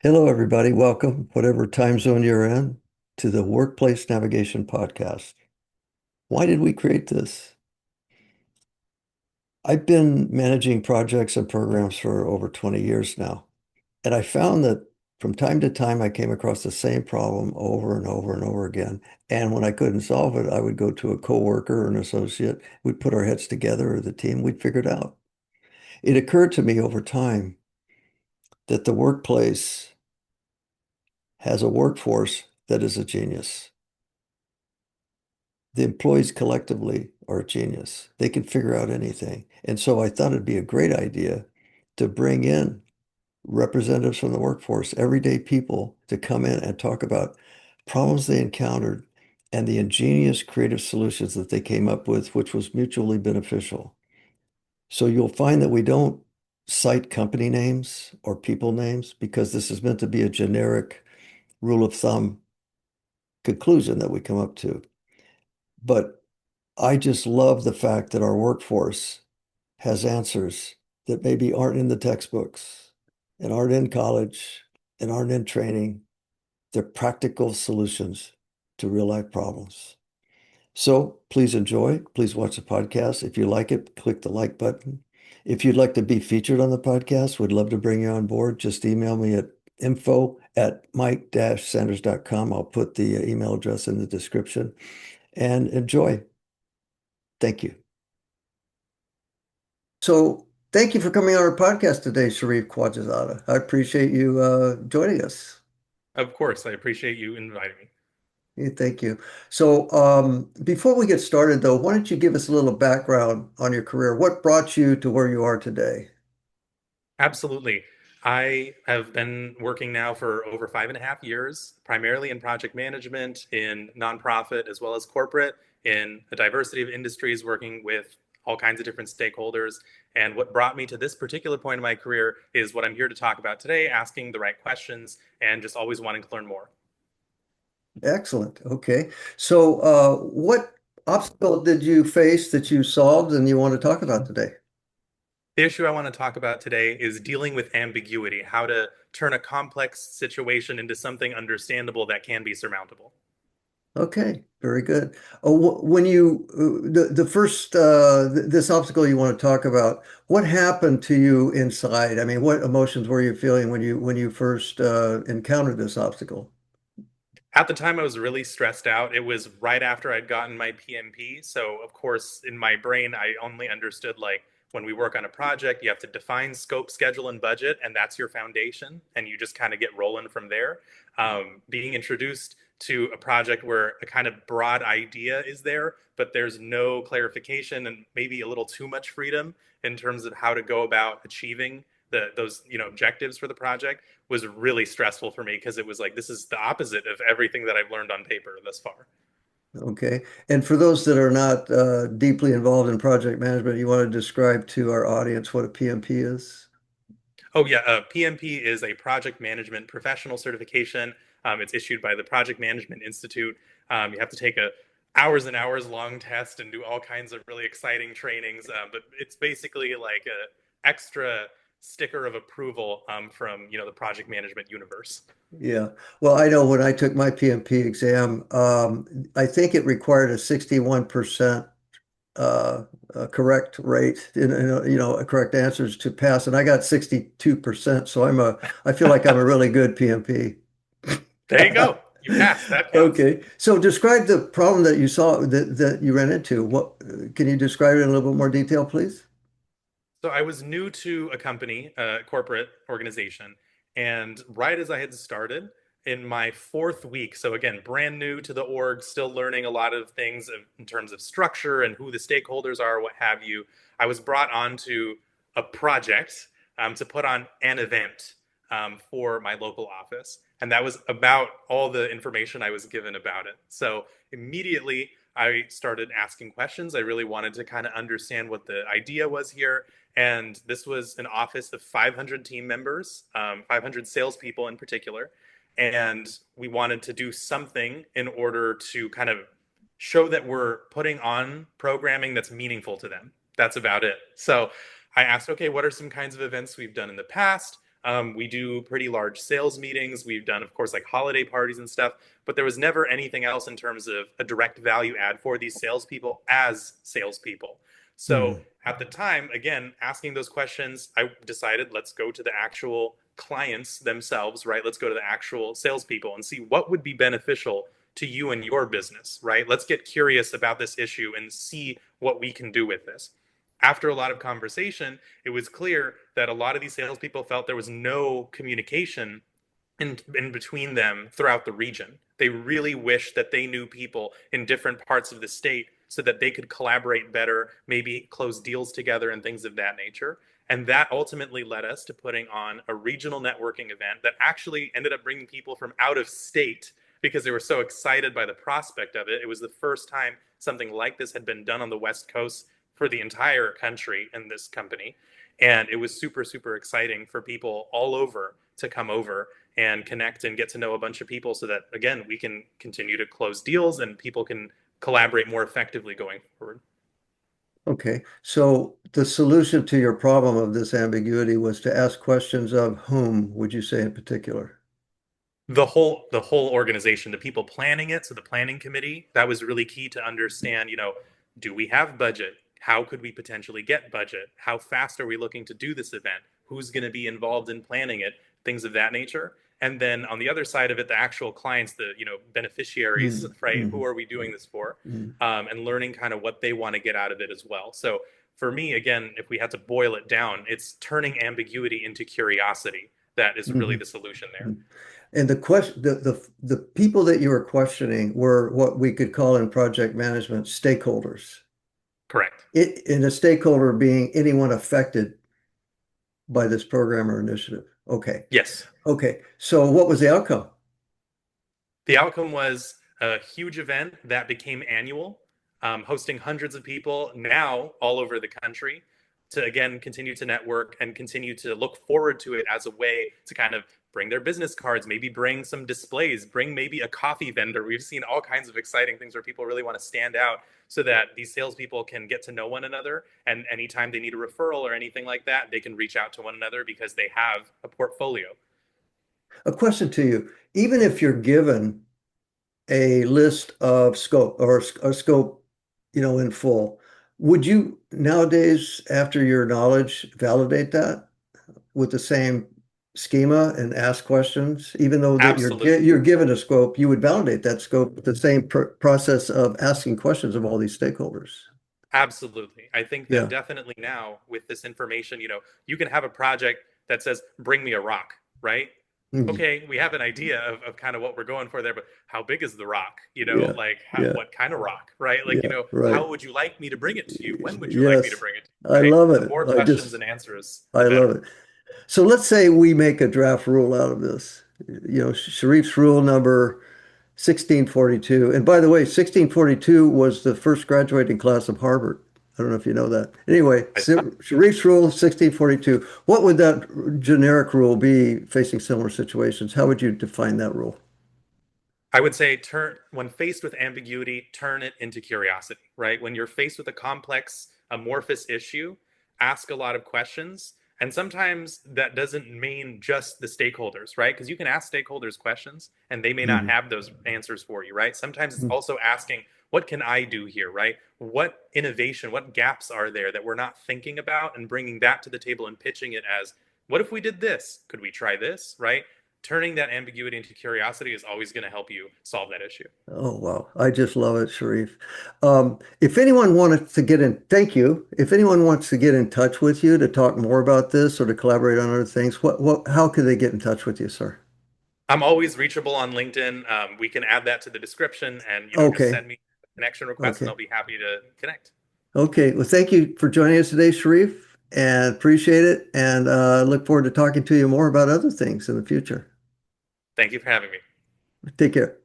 Hello, everybody. Welcome, whatever time zone you're in, to the Workplace Navigation Podcast. Why did we create this? I've been managing projects and programs for over 20 years now, and I found that from time to time I came across the same problem over and over and over again. And when I couldn't solve it, I would go to a coworker or an associate. We'd put our heads together or the team, we'd figure it out. It occurred to me over time that the workplace has a workforce that is a genius. The employees collectively are a genius. They can figure out anything. And so I thought it'd be a great idea to bring in representatives from the workforce, everyday people, to come in and talk about problems they encountered and the ingenious creative solutions that they came up with, which was mutually beneficial. So you'll find that we don't cite company names or people names because this is meant to be a generic rule of thumb conclusion that we come up to. But I just love the fact that our workforce has answers that maybe aren't in the textbooks and aren't in college and aren't in training. They're practical solutions to real life problems. So please enjoy. Please watch the podcast. If you like it, click the like button. If you'd like to be featured on the podcast, we'd love to bring you on board. Just email me at info@mike-sanders.com. I'll put the email address in the description and enjoy. Thank you. So thank you for coming on our podcast today, Shareef Khwajazada. I appreciate you joining us. Of course, I appreciate you inviting me. Yeah, thank you. So before we get started, though, why don't you give us a little background on your career? What brought you to where you are today? Absolutely. I have been working now for over 5.5 years, primarily in project management, in nonprofit as well as corporate, in a diversity of industries, working with all kinds of different stakeholders. And what brought me to this particular point in my career is what I'm here to talk about today, asking the right questions and just always wanting to learn more. Excellent. Okay. So what obstacle did you face that you solved and you want to talk about today? The issue I want to talk about today is dealing with ambiguity, how to turn a complex situation into something understandable that can be surmountable. Okay, very good. When you the first this obstacle you want to talk about, what happened to you inside? I mean, what emotions were you feeling when you first encountered this obstacle? At the time, I was really stressed out. It was right after I'd gotten my PMP. So, of course, in my brain, I only understood like when we work on a project, you have to define scope, schedule, and budget, and that's your foundation. And you just kind of get rolling from there. Being introduced to a project where a kind of broad idea is there, but there's no clarification and maybe a little too much freedom in terms of how to go about achieving those objectives for the project was really stressful for me because it was like this is the opposite of everything that I've learned on paper thus far. Okay. And for those that are not deeply involved in project management, you want to describe to our audience what a PMP is? Oh yeah, PMP is a project management professional certification. It's issued by the Project Management Institute. You have to take a hours and hours long test and do all kinds of really exciting trainings. But it's basically like a extra sticker of approval from the project management universe. Yeah. Well, I know when I took my PMP exam, I think it required a 61% correct rate correct answers to pass, and I got 62%. So I feel like I'm a really good PMP. There you go. You passed. That counts. Okay. So describe the problem that you saw that you ran into. What can you describe it in a little bit more detail, please? So I was new to a company, a corporate organization, and right as I had started in my fourth week, so again, brand new to the org, still learning a lot of things in terms of structure and who the stakeholders are, what have you, I was brought on to a project to put on an event for my local office. And that was about all the information I was given about it. So immediately I started asking questions. I really wanted to kind of understand what the idea was here. And this was an office of 500 team members, 500 salespeople in particular. And we wanted to do something in order to kind of show that we're putting on programming that's meaningful to them. That's about it. So I asked, okay, what are some kinds of events we've done in the past? We do pretty large sales meetings. We've done, of course, like holiday parties and stuff, but there was never anything else in terms of a direct value add for these salespeople as salespeople. So Hmm. at the time, again, asking those questions, I decided let's go to the actual clients themselves, right? Let's go to the actual salespeople and see what would be beneficial to you and your business, right? Let's get curious about this issue and see what we can do with this. After a lot of conversation, it was clear that a lot of these salespeople felt there was no communication in between them throughout the region. They really wish that they knew people in different parts of the state so that they could collaborate better, maybe close deals together and things of that nature. And that ultimately led us to putting on a regional networking event that actually ended up bringing people from out of state because they were so excited by the prospect of it. It was the first time something like this had been done on the West Coast for the entire country in this company. And it was super, super exciting for people all over to come over and connect and get to know a bunch of people so that, again, we can continue to close deals and people can collaborate more effectively going forward. Okay, so the solution to your problem of this ambiguity was to ask questions of whom, would you say in particular? The whole organization, the people planning it, so the planning committee, that was really key to understand, do we have budget? How could we potentially get budget? How fast are we looking to do this event? Who's going to be involved in planning it? Things of that nature. And then on the other side of it, the actual clients, the beneficiaries, Mm, right? Who mm, are we doing this for? mm, And learning kind of what they want to get out of it as well. So for me, again, if we had to boil it down, it's turning ambiguity into curiosity. That is really mhm, the solution there. mm. And the question, the people that you were questioning were what we could call in project management stakeholders. Correct. It, and a stakeholder being anyone affected by this program or initiative. Okay. Yes. Okay. So what was the outcome? The outcome was a huge event that became annual, hosting hundreds of people now all over the country to again continue to network and continue to look forward to it as a way to kind of bring their business cards, maybe bring some displays, bring maybe a coffee vendor. We've seen all kinds of exciting things where people really want to stand out so that these salespeople can get to know one another. And anytime they need a referral or anything like that, they can reach out to one another because they have a portfolio. A question to you. Even if you're given a list of scope or a scope, in full, would you nowadays, after your knowledge, validate that with the same schema and ask questions? Even though that Absolutely. you're given a scope, you would validate that scope with the same process of asking questions of all these stakeholders. Absolutely. I think that Yeah. definitely now with this information, you can have a project that says, bring me a rock, right? Mhm. Okay, we have an idea of kind of what we're going for there, but how big is the rock? Yeah. Like Yeah. what kind of rock, right? Like, Yeah. Right. how would you like me to bring it to you? When would you like me to Yes. bring it to I you, right? love The it. more questions and answers, the I love better. it. So let's say we make a draft rule out of this. Sharif's rule number 1642. And by the way, 1642 was the first graduating class of Harvard. I don't know if you know that. Anyway, I, Sharif's rule 1642. What would that generic rule be facing similar situations? How would you define that rule? I would say turn when faced with ambiguity, turn it into curiosity, right? When you're faced with a complex, amorphous issue, ask a lot of questions. And sometimes that doesn't mean just the stakeholders, right? Because you can ask stakeholders questions and they may not Mhm. have those answers for you, right? Sometimes it's also asking, what can I do here, right? What innovation, what gaps are there that we're not thinking about and bringing that to the table and pitching it as, what if we did this? Could we try this, right? Turning that ambiguity into curiosity is always going to help you solve that issue. Oh, wow. I just love it, Sharif. If anyone wanted to get in, thank you. If anyone wants to get in touch with you to talk more about this or to collaborate on other things, how could they get in touch with you, sir? I'm always reachable on LinkedIn. We can add that to the description and just Okay. send me a connection request and Okay. I'll be happy to connect. Okay. Well, thank you for joining us today, Sharif, and appreciate it. And look forward to talking to you more about other things in the future. Thank you for having me. Take care.